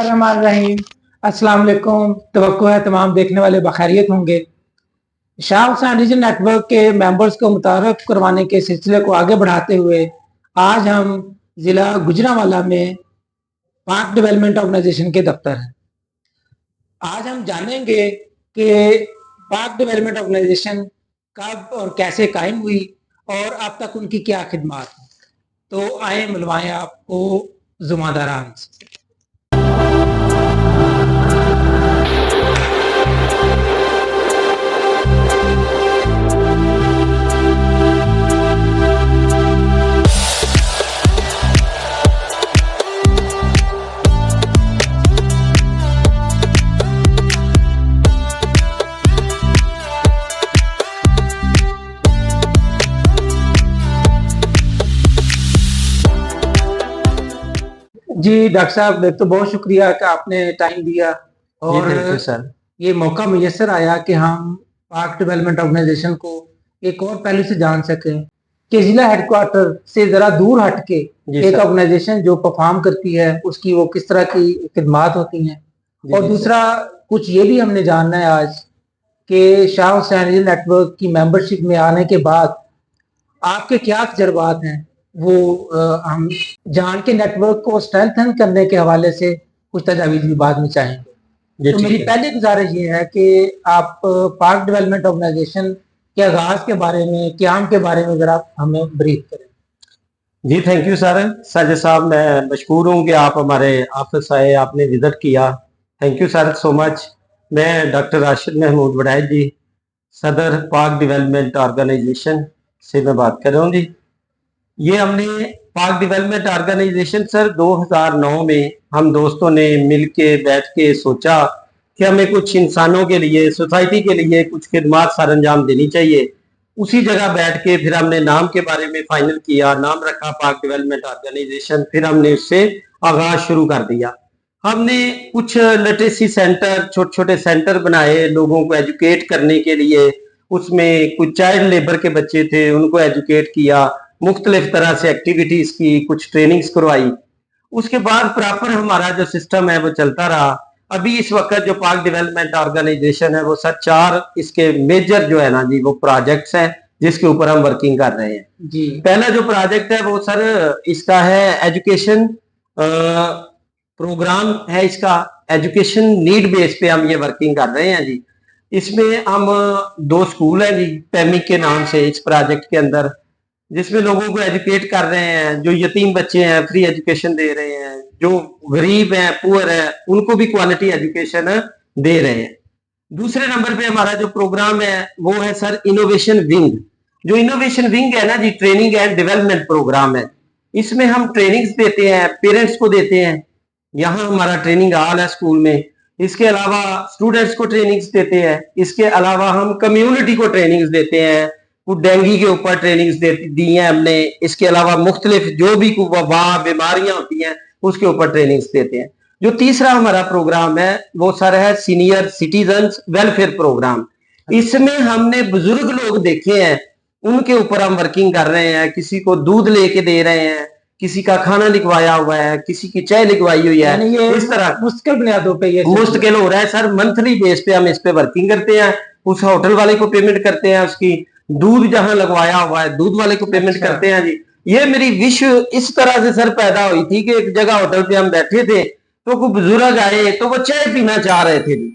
बिस्मिल्लाहिर्रहमानिर्रहीम। अस्सलाम वालेकुम। तवक्को है तमाम देखने वाले बखैरियत होंगे। शाह हुसैन रीजन नेटवर्क के मेंबर्स को मुतारफ करवाने के सिलसिले को आगे बढ़ाते हुए आज हम ज़िला गुजरांवाला में पाक डेवलपमेंट ऑर्गेनाइजेशन के दफ्तर हैं। आज हम जानेंगे कि पाक डेवलपमेंट ऑर्गेनाइजेशन कब और कैसे कायम हुई और अब तक उनकी क्या खिदमत हैं। तो आए मिलवाएं आपको जुमादारान से। जी डॉक्टर साहब, एक तो बहुत शुक्रिया कि आपने टाइम दिया और सर ये मौका मुयस्सर आया कि हम पाक डेवलपमेंट ऑर्गेनाइजेशन को एक और पहलू से जान सकें कि जिला हेडक्वार्टर से ज़रा दूर हट के एक ऑर्गेनाइजेशन जो परफॉर्म करती है उसकी वो किस तरह की खिदमात होती हैं। और दूसरा कुछ ये भी हमने जानना है आज कि शाह हुसैन रीजन नेटवर्क की मेंबरशिप में आने के बाद आपके क्या तजर्बात हैं वो हम जान के नेटवर्क को स्ट्रेंथन करने के हवाले से कुछ तजावीज़ भी बाद में चाहेंगे। तो मेरी पहली गुजारिश ये है कि आप पार्क डेवलपमेंट ऑर्गेनाइजेशन के आगाज के बारे में, क्याम के बारे में जरा हमें ब्रीफ करें। जी थैंक यू सर। साजिद साहब, मैं मशकूर हूँ कि आप हमारे ऑफिस आए, आपने विजिट किया। Thank you sir so much. मैं डॉक्टर राशिद महमूद वड़ैच जी, सदर पाक डेवलपमेंट ऑर्गेनाइजेशन से मैं बात कर रहा हूँ जी। ये हमने पाक डेवलपमेंट ऑर्गेनाइजेशन सर 2009 में हम दोस्तों ने मिल के बैठ के सोचा कि हमें कुछ इंसानों के लिए, सोसाइटी के लिए कुछ खिदमात सर अंजाम देनी चाहिए। उसी जगह बैठ के फिर हमने नाम के बारे में फाइनल किया, नाम रखा पाक डेवलपमेंट ऑर्गेनाइजेशन। फिर हमने उससे आगाज शुरू कर दिया। हमने कुछ लिटरेसी सेंटर, छोटे छोटे सेंटर बनाए लोगों को एजुकेट करने के लिए। उसमें कुछ चाइल्ड लेबर के बच्चे थे, उनको एजुकेट किया, मुख्तलिफ तरह से एक्टिविटीज की, कुछ ट्रेनिंग्स करवाई। उसके बाद प्रॉपर हमारा जो सिस्टम है वो चलता रहा। अभी इस वक्त जो पाक डेवलपमेंट ऑर्गेनाइजेशन है वो सर 4 इसके मेजर जो है ना जी वो प्रोजेक्ट्स हैं जिसके ऊपर हम वर्किंग कर रहे हैं जी। पहला जो प्रोजेक्ट है वो सर इसका है एजुकेशन प्रोग्राम है, इसका एजुकेशन नीड बेस पे हम ये वर्किंग कर रहे हैं जी। इसमें हम 2 स्कूल हैं जी पैमी के नाम से इस प्रोजेक्ट के अंदर, जिसमें लोगों को एजुकेट कर रहे हैं। जो यतीम बच्चे हैं फ्री एजुकेशन दे रहे हैं, जो गरीब हैं, पुअर है, उनको भी क्वालिटी एजुकेशन दे रहे हैं। दूसरे नंबर पे हमारा जो प्रोग्राम है वो है सर इनोवेशन विंग। जो इनोवेशन विंग है ना जी, ट्रेनिंग एंड डेवलपमेंट प्रोग्राम है। इसमें हम ट्रेनिंग्स देते हैं, पेरेंट्स को देते हैं। यहाँ हमारा ट्रेनिंग हॉल है स्कूल में। इसके अलावा स्टूडेंट्स को ट्रेनिंग्स देते हैं। इसके अलावा हम कम्युनिटी को ट्रेनिंग्स देते हैं। कुछ डेंगू के ऊपर ट्रेनिंग्स दी हैं हमने। इसके अलावा मुख्तलिफ जो भी वबा बीमारियां होती हैं उसके ऊपर ट्रेनिंग्स देते हैं। जो तीसरा हमारा प्रोग्राम है वो सर है सीनियर सिटीजन वेलफेयर प्रोग्राम। इसमें हमने बुजुर्ग लोग देखे हैं, उनके ऊपर हम वर्किंग कर रहे हैं। किसी को दूध लेके दे रहे हैं, किसी का खाना लिखवाया हुआ है, किसी की चाय लिखवाई हुई है। ये इस तरह मुश्किल बुनियादों पे ये मुश्किल हो रहा है सर। मंथली बेस पे हम इस पे वर्किंग करते हैं। उस होटल वाले को पेमेंट करते हैं, उसकी दूध जहां लगवाया हुआ है दूध वाले को पेमेंट करते हैं जी। ये मेरी विश इस तरह से सर पैदा हुई थी कि एक जगह होटल पे हम बैठे थे तो कोई बुजुर्ग आए तो वो चाय पीना चाह रहे थे जी,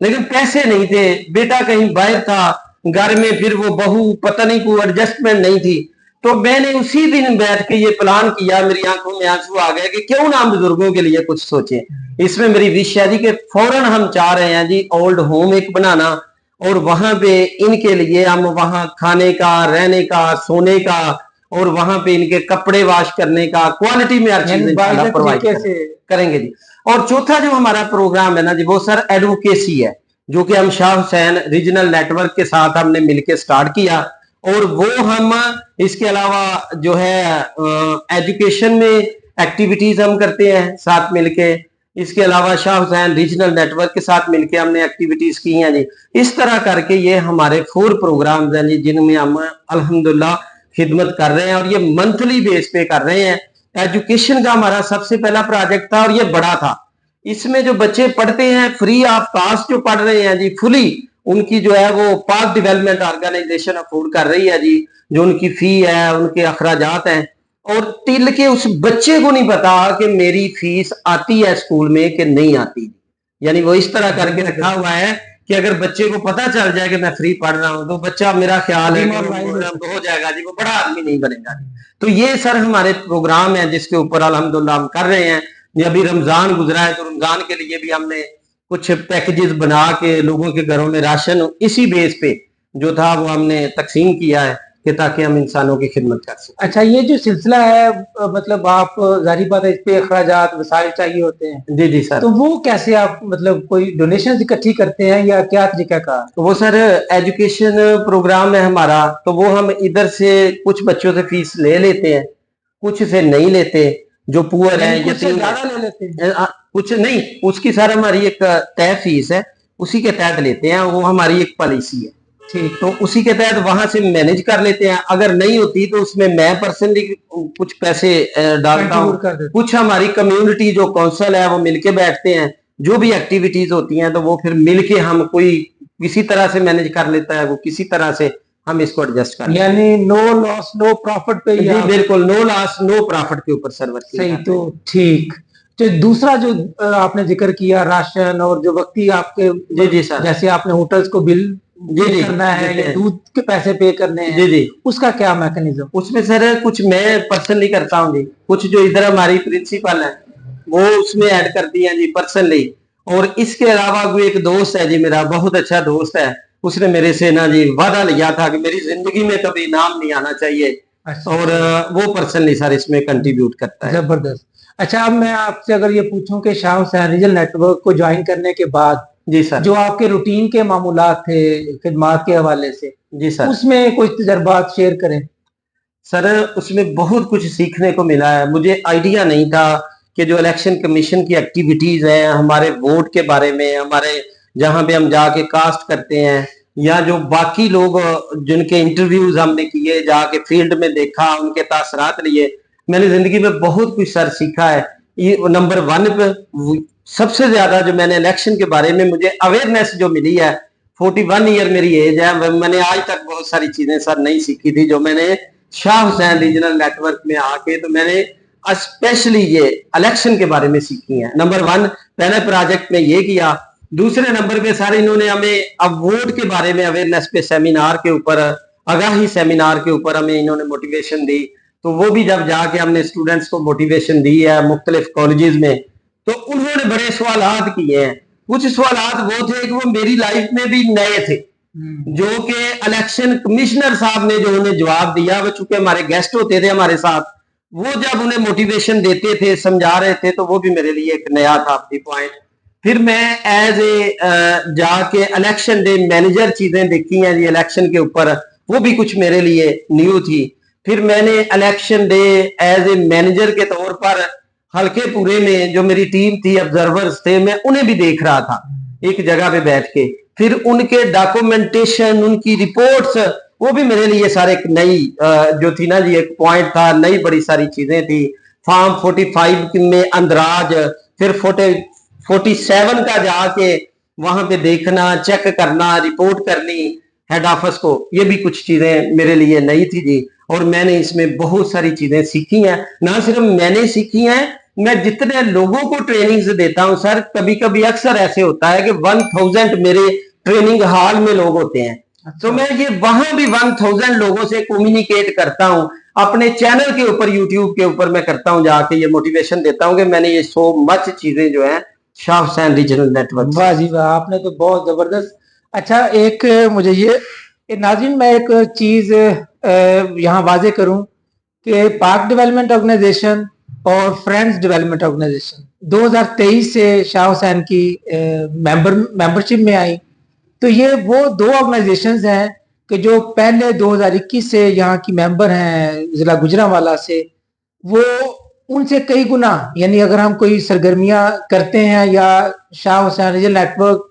लेकिन पैसे नहीं थे। बेटा कहीं बाहर था, घर में फिर वो बहू पता नहीं कोई एडजस्टमेंट नहीं थी। तो मैंने उसी दिन बैठ के ये प्लान किया, मेरी आंखों में आंसू आ गए कि क्यों ना हम बुजुर्गों के लिए कुछ सोचें। इसमें मेरी विश है जी कि फौरन हम चाह रहे हैं जी ओल्ड होम एक बनाना, और वहां पे इनके लिए हम वहां खाने का, रहने का, सोने का, और वहां पे इनके कपड़े वॉश करने का, क्वालिटी में हर चीज प्रोवाइड करेंगे जी। और चौथा जो हमारा प्रोग्राम है ना जी वो सर एडवोकेसी है, जो कि हम शाह हुसैन रीजनल नेटवर्क के साथ हमने मिलकर स्टार्ट किया। और वो हम इसके अलावा जो है एजुकेशन में एक्टिविटीज हम करते हैं साथ मिलके। इसके अलावा शाह हुसैन रीजनल नेटवर्क के साथ मिलके हमने एक्टिविटीज की हैं जी। इस तरह करके ये हमारे 4 प्रोग्राम्स हैं जी जिनमें हम अल्हम्दुलिल्लाह खिदमत कर रहे हैं, और ये मंथली बेस पे कर रहे हैं। एजुकेशन का हमारा सबसे पहला प्रोजेक्ट था और ये बड़ा था। इसमें जो बच्चे पढ़ते हैं फ्री ऑफ कॉस्ट जो पढ़ रहे हैं जी, फुली उनकी जो है वो पाक डेवलपमेंट ऑर्गेनाइजेशन अफोर्ड कर रही है जी, जो उनकी फी है, उनके अखराजात हैं। और टिल के उस बच्चे को नहीं पता कि मेरी फीस आती है स्कूल में कि नहीं आती। यानी वो इस तरह करके रखा हुआ है कि अगर बच्चे को पता चल जाए कि मैं फ्री पढ़ रहा हूँ तो बच्चा, मेरा ख्याल है कि वो हो जाएगा जी, वो बड़ा आदमी नहीं बनेगा। तो ये सर हमारे प्रोग्राम है जिसके ऊपर अल्हम्दुलिल्लाह हम कर रहे हैं। ये अभी रमजान गुजरा है तो रमजान के लिए भी हमने कुछ पैकेजेस बना के लोगों के घरों में राशन इसी बेस पे जो था वो हमने तकसीम किया है कि ताकि हम इंसानों की खिदमत कर सकें। अच्छा, ये जो सिलसिला है मतलब आप जाहिर बात है इस पे अखराजात वसाइल चाहिए होते हैं, जी जी सर। तो वो कैसे आप मतलब कोई डोनेशन इकट्ठी करते हैं या क्या तरीका का? तो वो सर एजुकेशन प्रोग्राम है हमारा, तो वो हम इधर से कुछ बच्चों से फीस ले लेते हैं, कुछ से नहीं लेते। जो पुअर है, कुछ से यतीम ज्यादा ले लेते हैं? कुछ नहीं, उसकी सर हमारी एक तय फीस है, उसी के तहत लेते हैं, वो हमारी एक पॉलिसी है। ठीक, तो उसी के तहत वहां से मैनेज कर लेते हैं। अगर नहीं होती तो उसमें मैं पर्सनली कुछ पैसे डालता हूँ, कुछ हमारी कम्युनिटी जो काउंसिल है वो मिलके बैठते हैं, जो भी एक्टिविटीज होती हैं तो वो फिर मिलके हम कोई किसी तरह से मैनेज कर लेता है, वो किसी तरह से हम इसको एडजस्ट कर लेते हैं। यानी नो लॉस नो प्रॉफिट पे ही जी आप बिल्कुल, नो लॉस नो प्रॉफिट के ऊपर सर वर्किंग सही। करते तो हैं। ठीक, तो दूसरा जो आपने जिक्र किया राशन और जो वक्ती आपके जी जी सर। जैसे आपने होटल्स को बिल जी पे जी करना है देते या हैं। दूध के पैसे पे करने जी हैं, जी उसका क्या मैकेनिज्म? उसमें सर कुछ मैं पर्सनली करता हूँ जी, कुछ जो इधर हमारी प्रिंसिपल है वो उसमें ऐड करती हैं जी पर्सनली। और इसके अलावा कोई एक दोस्त है जी, मेरा बहुत अच्छा दोस्त है, उसने मेरे से ना जी वादा लिया था कि मेरी जिंदगी में कभी नाम नहीं आना चाहिए। अच्छा, और वो पर्सनली सर इसमें कंट्रीब्यूट करता है। जबरदस्त। अच्छा, अब मैं आपसे अगर ये पूछूं कि शाह हुसैन रीजनल नेटवर्क को ज्वाइन करने के बाद जी सर। जो आपके रूटीन के मामूलात थे खिदमात के हवाले से, जी सर। उसमें कुछ तजर्बात शेयर करें। सर उसमें बहुत कुछ सीखने को मिला है। मुझे आइडिया नहीं था कि जो इलेक्शन कमीशन की एक्टिविटीज हैं हमारे वोट के बारे में, हमारे जहां पे हम जाके कास्ट करते हैं, या जो बाकी लोग जिनके इंटरव्यूज हमने किए, जाके फील्ड में देखा, उनके तासरात लिए, मैंने जिंदगी में बहुत कुछ सर सीखा है। ये नंबर वन पे सबसे ज्यादा जो मैंने इलेक्शन के बारे में मुझे अवेयरनेस जो मिली है, 41 ईयर मेरी एज है, मैंने आज तक बहुत सारी चीजें सर नहीं सीखी थी जो मैंने शाह हुसैन रीजनल नेटवर्क में आके तो मैंने स्पेशली ये इलेक्शन के बारे में सीखी है। नंबर वन पहले प्रोजेक्ट में ये किया। दूसरे नंबर पे सर इन्होंने हमें अब वोट के बारे में अवेयरनेस पे सेमिनार के ऊपर, आगाही सेमिनार के ऊपर हमें इन्होंने मोटिवेशन दी। तो वो भी जब जाके हमने स्टूडेंट्स को मोटिवेशन दी है मुख्तलिफ कॉलेजेस में, तो उन्होंने बड़े सवालात किए हैं। कुछ सवालात वो थे कि वो मेरी लाइफ में भी नए थे, जो कि इलेक्शन कमिश्नर साहब ने जो उन्हें जवाब दिया, वो चूंकि हमारे गेस्ट होते थे हमारे साथ, वो जब उन्हें मोटिवेशन देते थे, समझा रहे थे, तो वो भी मेरे लिए एक नया था पॉइंट। फिर मैं एज ए जाके इलेक्शन डे मैनेजर चीजें देखी हैं जी इलेक्शन के ऊपर, वो भी कुछ मेरे लिए न्यू थी। फिर मैंने election day as a manager के तौर पर हल्के पूरे में जो मेरी टीम थी, ऑब्जर्वर्स थे, मैं उन्हें भी देख रहा था एक जगह पे बैठ के। फिर उनके डॉक्यूमेंटेशन, उनकी रिपोर्ट्स, वो भी मेरे लिए सारे एक नई जो थी ना जी, एक पॉइंट था, नई बड़ी सारी चीजें थी। फॉर्म 45 में अंदराज, फिर 47 का जाके वहां पे देखना, चेक करना, रिपोर्ट करनी हेड ऑफिस को, ये भी कुछ चीजें मेरे लिए नई थी जी। और मैंने इसमें बहुत सारी चीजें सीखी हैं। ना सिर्फ मैंने सीखी हैं, मैं जितने लोगों को ट्रेनिंग देता हूं सर, कभी कभी अक्सर ऐसे होता है कि 1000 मेरे ट्रेनिंग हॉल में लोग होते हैं। तो मैं ये वहां भी 1000 लोगों से कम्युनिकेट करता हूं। अपने चैनल के ऊपर, यूट्यूब के ऊपर मैं करता हूं, जाके ये मोटिवेशन देता हूं कि मैंने ये सो मच चीजें जो है शाह हुसैन रीजनल नेटवर्क। वाह जी वाह, आपने तो बहुत जबरदस्त। अच्छा, एक मुझे ये नाज़रीन मैं एक चीज यहाँ वाजे करूं कि पाक डेवलपमेंट ऑर्गेनाइजेशन और फ्रेंड्स डेवलपमेंट ऑर्गेनाइजेशन 2023 से शाह हुसैन की मेंबरशिप में आई। तो ये वो दो ऑर्गेनाइजेशंस हैं कि जो पहले 2021 से यहाँ की मेंबर हैं जिला गुजरांवाला से, वो उनसे कई गुना, यानी अगर हम कोई सरगर्मियां करते हैं या शाह हुसैन रीजनल नेटवर्क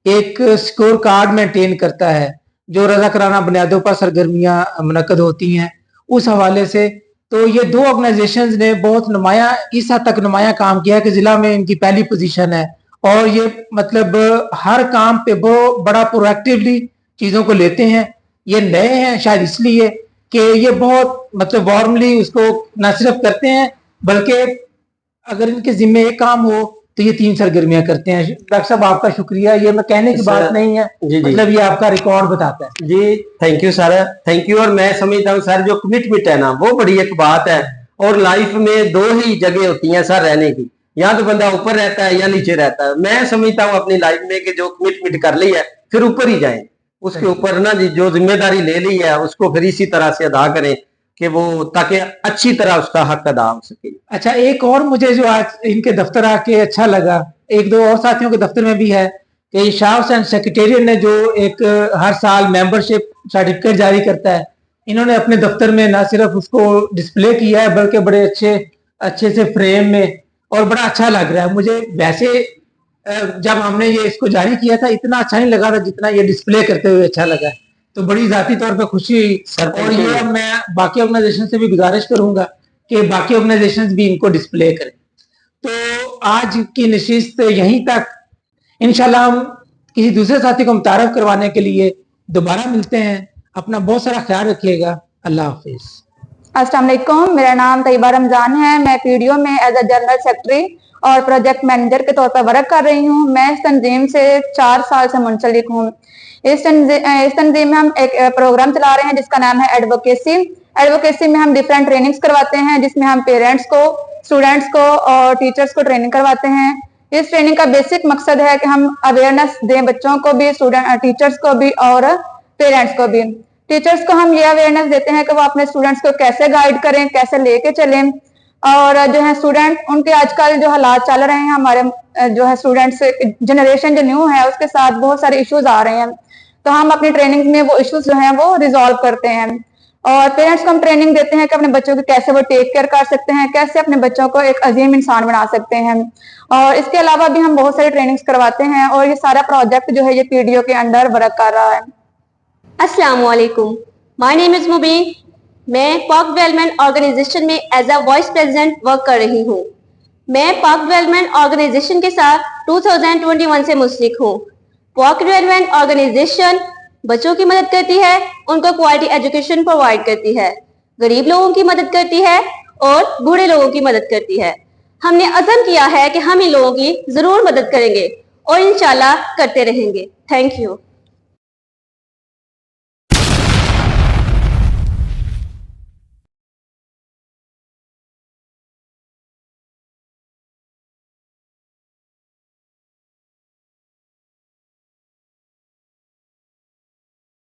एक स्कोर कार्ड मेंटेन करता है जो रजाकाराना बुनियादों पर सरगर्मियां मुनक्कद होती हैं, उस हवाले से तो ये दो ऑर्गेनाइजेशंस ने बहुत नुमाया इस हद तक नुमाया काम किया कि जिला में इनकी पहली पोजीशन है, और ये मतलब हर काम पे बहुत बड़ा प्रोएक्टिवली चीजों को लेते हैं। ये नए हैं शायद इसलिए कि ये बहुत मतलब वार्मली उसको न सिर्फ करते हैं, बल्कि अगर इनके जिम्मे एक काम हो तो ये 3 सरगर्मियां करते हैं। डॉक्टर साहब आपका शुक्रिया, ये मैं कहने की बात नहीं है, जी, मतलब ये आपका रिकॉर्ड बताता है। जी thank you sir, thank you. और मैं समझता हूँ सर जो कमिटमेंट है ना वो बड़ी एक बात है, और लाइफ में 2 ही जगह होती हैं सर रहने की, या तो बंदा ऊपर रहता है या नीचे रहता है। मैं समझता हूँ अपनी लाइफ में कि जो कमिटमेंट कर ली है फिर ऊपर ही जाए, उसके ऊपर ना जी जो जिम्मेदारी ले ली है उसको फिर इसी तरह से अदा करें कि वो ताकि अच्छी तरह उसका हक अदा हो सके। अच्छा, एक और मुझे जो आज इनके दफ्तर आके अच्छा लगा, एक दो और साथियों के दफ्तर में भी है कि शाह हुसैन सेक्रेटेरिएट ने जो एक हर साल मेंबरशिप सर्टिफिकेट जारी करता है, इन्होंने अपने दफ्तर में ना सिर्फ उसको डिस्प्ले किया है बल्कि बड़े अच्छे अच्छे से फ्रेम में, और बड़ा अच्छा लग रहा है मुझे। वैसे जब हमने ये इसको जारी किया था इतना अच्छा नहीं लगा था जितना ये डिस्प्ले करते हुए अच्छा लगा, तो बड़ी जाती तौर पे खुशी हुई। सर और ये अब मैं बाकी ऑर्गेनाइजेशन से भी गुजारिश करूंगा कि बाकी ऑर्गेनाइजेशंस भी इनको डिस्प्ले करें। तो आज की नशिस्त यहीं तक, इंशाल्लाह हम किसी दूसरे साथी को मुतारफ करवाने के लिए दोबारा मिलते हैं। अपना बहुत सारा ख्याल रखिएगा। अल्लाह हाफिज। अस्सलाम वालेकुम, मेरा नाम तैयबा रमजान है। मैं पीडीओ में एज अ जनरल सेक्रेटरी और प्रोजेक्ट मैनेजर के तौर पर वर्क कर रही हूँ। मैं इस तंजीम से 4 साल से मुंसलिक हूँ। इस तंजीम में हम एक प्रोग्राम चला रहे हैं जिसका नाम है एडवोकेसी। एडवोकेसी में हम डिफरेंट ट्रेनिंग्स करवाते हैं जिसमें हम पेरेंट्स को, स्टूडेंट्स को और टीचर्स को ट्रेनिंग करवाते हैं। इस ट्रेनिंग का बेसिक मकसद है कि हम अवेयरनेस दें बच्चों को भी, टीचर्स को भी और पेरेंट्स को भी। टीचर्स को हम ये अवेयरनेस देते हैं कि वो अपने स्टूडेंट्स को कैसे गाइड करें, कैसे लेके चलें, और जो है स्टूडेंट उनके आजकल जो हालात चल रहे हैं, हमारे जो है स्टूडेंट्स जनरेशन जो न्यू है उसके साथ बहुत सारे इश्यूज आ रहे हैं, तो हम अपनी ट्रेनिंग में वो इश्यूज जो हैं वो रिजॉल्व करते हैं। और पेरेंट्स को हम ट्रेनिंग देते हैं कि अपने बच्चों की कैसे वो टेक केयर कर सकते हैं, कैसे अपने बच्चों को एक अजीम इंसान बना सकते हैं। और इसके अलावा भी हम बहुत सारी ट्रेनिंग्स करवाते हैं, और ये सारा प्रोजेक्ट जो है ये पीडीओ के अंडर वर्क कर रहा है। अस्सलाम वालेकुम, माय नेम इज मुबीन। मैं पाक डेवलपमेंट ऑर्गेनाइजेशन में as a vice president work कर रही हूँ। मैं पाक डेवलपमेंट ऑर्गेनाइजेशन के साथ 2021 से मुंसलिक हूँ। पाक डेवलपमेंट ऑर्गेनाइजेशन बच्चों की मदद करती है, उनको क्वालिटी एजुकेशन प्रोवाइड करती है, गरीब लोगों की मदद करती है और बूढ़े लोगों की मदद करती है। हमने अज़म किया है कि हम इन लोगों की जरूर मदद करेंगे और इंशाल्लाह करते रहेंगे। Thank you.